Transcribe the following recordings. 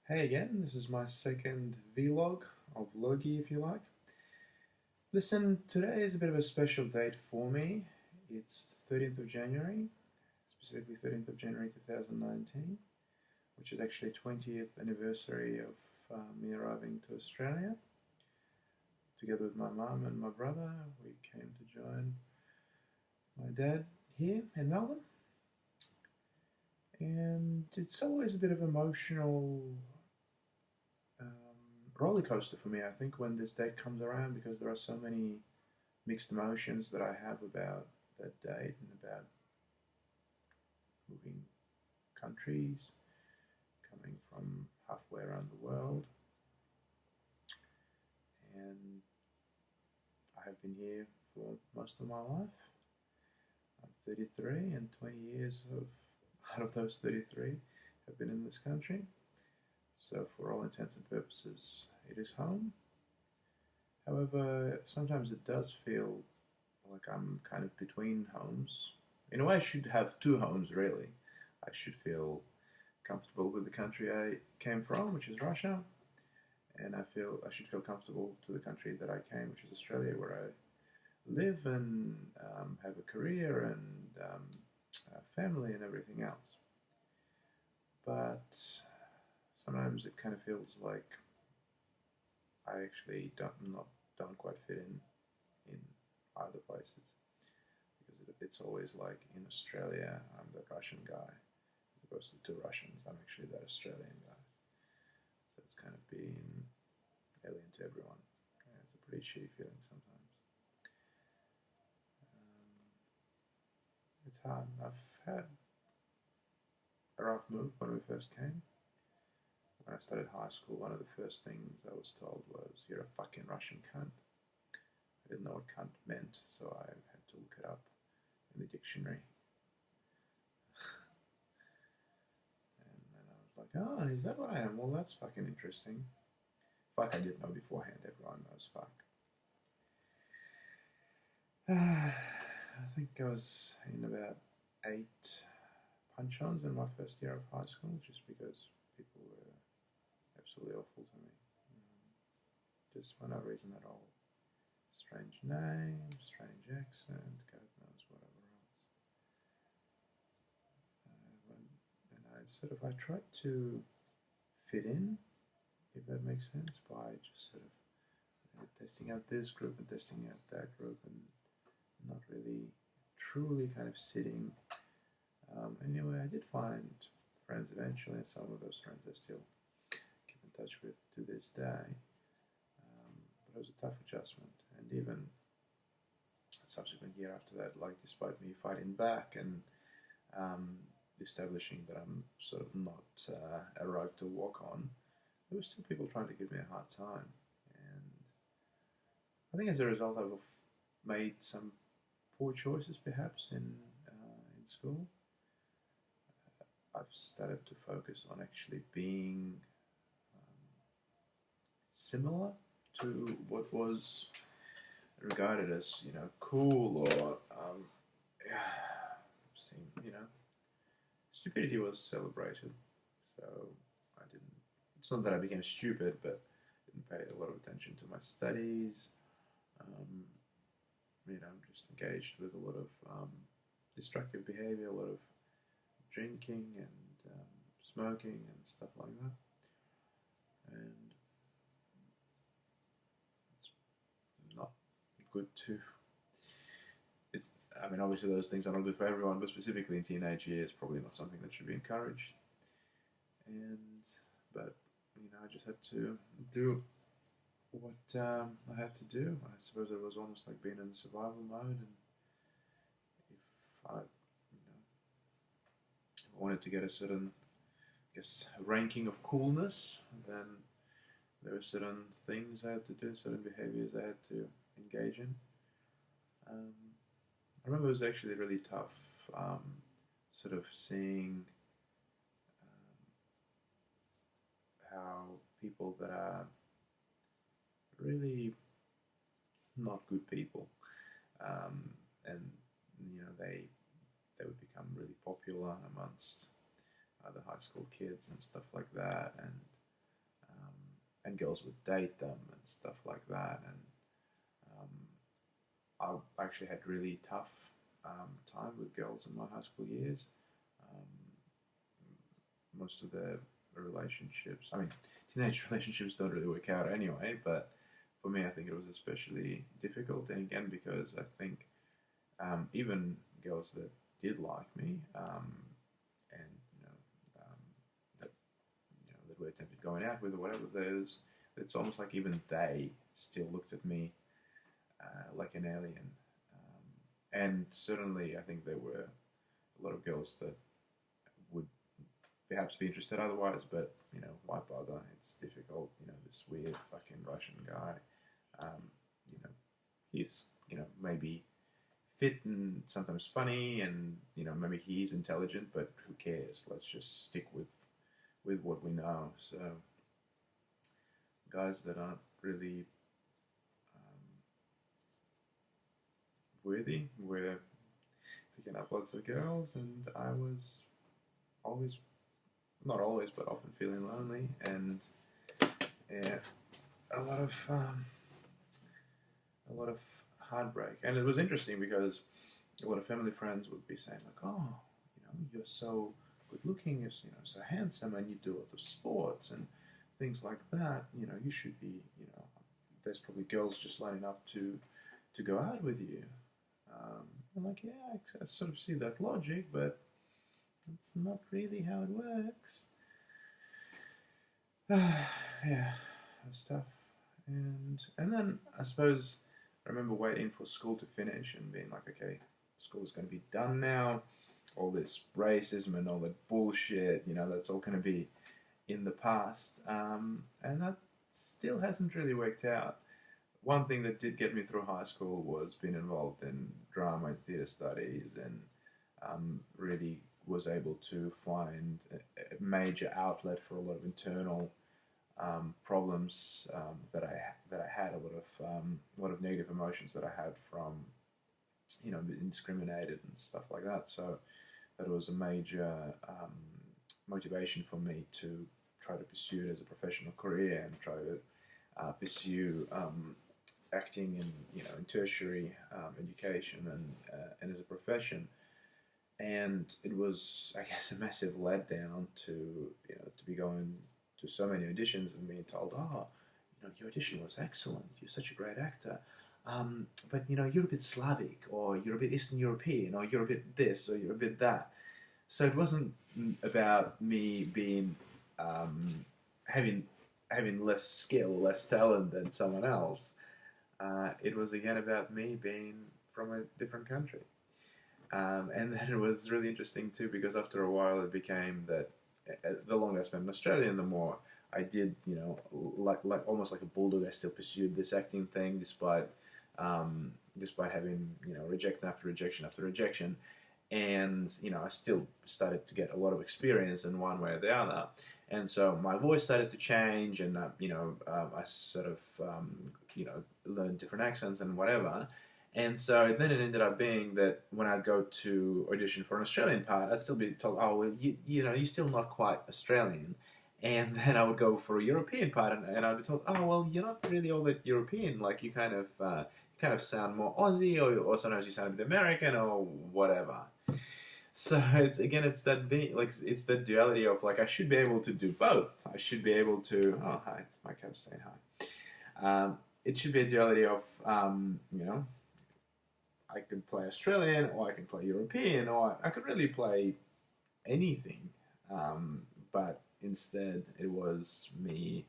Hey again, this is my second vlog, or vlogy if you like. Listen, today is a bit of a special date for me. It's 30th of January, specifically 30th of January 2019, which is actually 20th anniversary of me arriving to Australia. Together with my mum and my brother, we came to join my dad here in Melbourne. And it's always a bit of emotional roller coaster for me, I think, when this date comes around because there are so many mixed emotions that I have about that date and about moving countries, coming from halfway around the world. And I have been here for most of my life. I'm 33, and 20 years out of those 33 have been in this country. So, for all intents and purposes, it is home. However, sometimes it does feel like I'm kind of between homes. In a way, I should have two homes, really. I should feel comfortable with the country I came from, which is Russia, and I should feel comfortable to the country that I came, which is Australia, where I live and have a career and a family and everything else. But sometimes it kind of feels like I actually don't quite fit in either places because it's always like in Australia I'm the Russian guy as opposed to two Russians. I'm actually that Australian guy. So it's kind of being alien to everyone. Yeah, it's a pretty shitty feeling sometimes. Um, it's hard. I've had a rough move when we first came. When I started high school, one of the first things I was told was, "You're a fucking Russian cunt." I didn't know what cunt meant, so I had to look it up in the dictionary. And then I was like, "Oh, is that what I am? Well, that's fucking interesting." Fuck, I didn't know beforehand. Everyone knows fuck. I think I was in about 8 punch-ons in my first year of high school, just because people were absolutely awful to me. Just for no reason at all. Strange name, strange accent, God knows whatever else. And I tried to fit in, if that makes sense, by just sort of testing out this group and testing out that group and not really truly kind of sitting. Anyway, I did find friends eventually, and some of those friends I still keep in touch with to this day. But it was a tough adjustment, and even a subsequent year after that, like despite me fighting back and um, establishing that I'm sort of not a road to walk on, there were still people trying to give me a hard time. And I think as a result, I've made some poor choices perhaps in school. I've started to focus on actually being similar to what was regarded as cool or seem stupidity was celebrated. So I didn't. It's not that I became stupid, but didn't pay a lot of attention to my studies. Um, just engaged with a lot of destructive behavior, a lot of drinking and smoking and stuff like that. And it's not good to. It's. I mean, obviously those things are not good for everyone, but specifically in teenage years, probably not something that should be encouraged. And but I just had to do what I had to do. I suppose it was almost like being in survival mode, and if I wanted to get a certain, I guess, ranking of coolness, then there were certain things I had to do, certain behaviors I had to engage in. Um, I remember it was actually really tough, sort of seeing how people that are really not good people, and they would become really popular amongst the high school kids and stuff like that, and and girls would date them and stuff like that. And I actually had really tough time with girls in my high school years. Um, Most of the relationships, I mean, teenage relationships don't really work out anyway, but for me, I think it was especially difficult. And again, because I think even girls that did like me, and that that we attempted going out with or whatever, it's almost like even they still looked at me like an alien. And certainly, I think there were a lot of girls that would perhaps be interested otherwise, but why bother? It's difficult. This weird fucking Russian guy. Um, you know, he's maybe fit and sometimes funny, and maybe he's intelligent, but who cares? Let's just stick with what we know. So guys that aren't really worthy were picking up lots of girls, and I was always, not always, but often feeling lonely, and yeah, a lot of heartbreak. And it was interesting because a lot of family friends would be saying like, "Oh, you're so good looking, you're so handsome, and you do lots of sports and things like that. You should be, there's probably girls just lining up to go out with you." I'm like, yeah, I sort of see that logic, but it's not really how it works. Yeah, it was tough. And then I suppose I remember waiting for school to finish and being like, okay, school is going to be done now. All this racism and all that bullshit, that's all going to be in the past. And that still hasn't really worked out. One thing that did get me through high school was being involved in drama and theatre studies, and really was able to find a major outlet for a lot of internal problems that I had, a lot of negative emotions that I had from being discriminated and stuff like that. So that was a major motivation for me to try to pursue it as a professional career and try to pursue acting in tertiary education and as a profession. And it was, I guess, a massive letdown to be going to so many auditions and being told, "Oh, your audition was excellent. You're such a great actor, but you're a bit Slavic, or you're a bit Eastern European, or you're a bit this, or you're a bit that." So it wasn't about me being having less skill, less talent than someone else. It was again about me being from a different country. And then it was really interesting too, because after a while it became that the longer I spent in Australia, and the more I did, like almost like a bulldog, I still pursued this acting thing despite having rejection after rejection after rejection, and I still started to get a lot of experience in one way or the other, and so my voice started to change, and I sort of learned different accents and whatever. And so then it ended up being that when I'd go to audition for an Australian part, I'd still be told, "Oh, well, you're still not quite Australian." And then I would go for a European part, and I'd be told, "Oh, well, you're not really all that European. Like you kind of sound more Aussie, or sometimes you sound a bit American, or whatever." So it's that duality of like I should be able to do both. I should be able to. Oh, hi, my cat's saying hi. It should be a duality of I could play Australian, or I can play European, or I could really play anything. But instead, it was me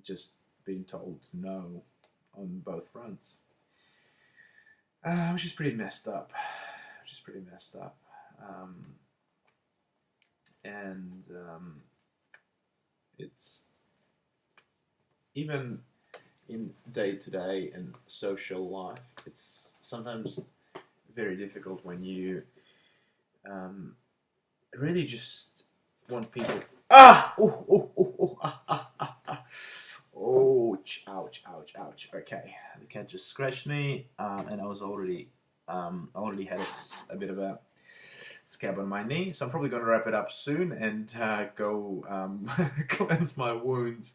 just being told no on both fronts, which is pretty messed up. And it's even in day-to-day and social life, it's sometimes very difficult when you really just want people. Ouch. Okay, the cat just scratched me, and I was already had a bit of a scab on my knee. So I'm probably going to wrap it up soon and go cleanse my wounds.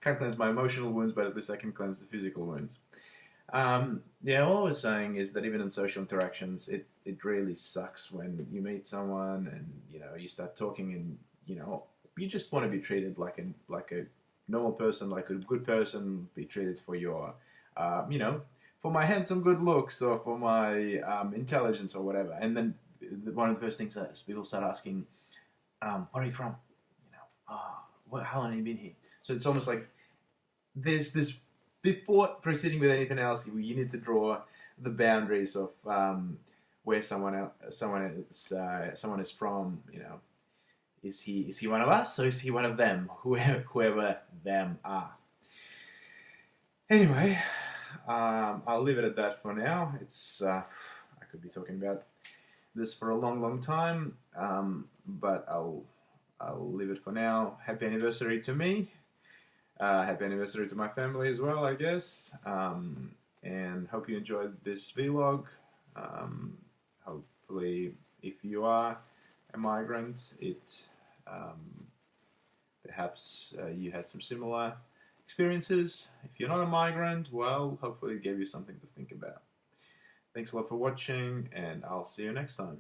Can't cleanse my emotional wounds, but at least I can cleanse the physical wounds. Yeah, all I was saying is that even in social interactions, it really sucks when you meet someone and you start talking and you just want to be treated like a normal person, like a good person, be treated for your for my handsome good looks or for my intelligence or whatever. And then one of the first things that people start asking, where are you from? How long have you been here? So it's almost like there's this, before proceeding with anything else, you need to draw the boundaries of where someone is from. Is he one of us or is he one of them? Whoever them are. Anyway, I'll leave it at that for now. It's I could be talking about this for a long time, but I'll leave it for now. Happy anniversary to me. Happy anniversary to my family as well, I guess. And hope you enjoyed this vlog. Hopefully, if you are a migrant, perhaps you had some similar experiences. If you're not a migrant, well, hopefully it gave you something to think about. Thanks a lot for watching, and I'll see you next time.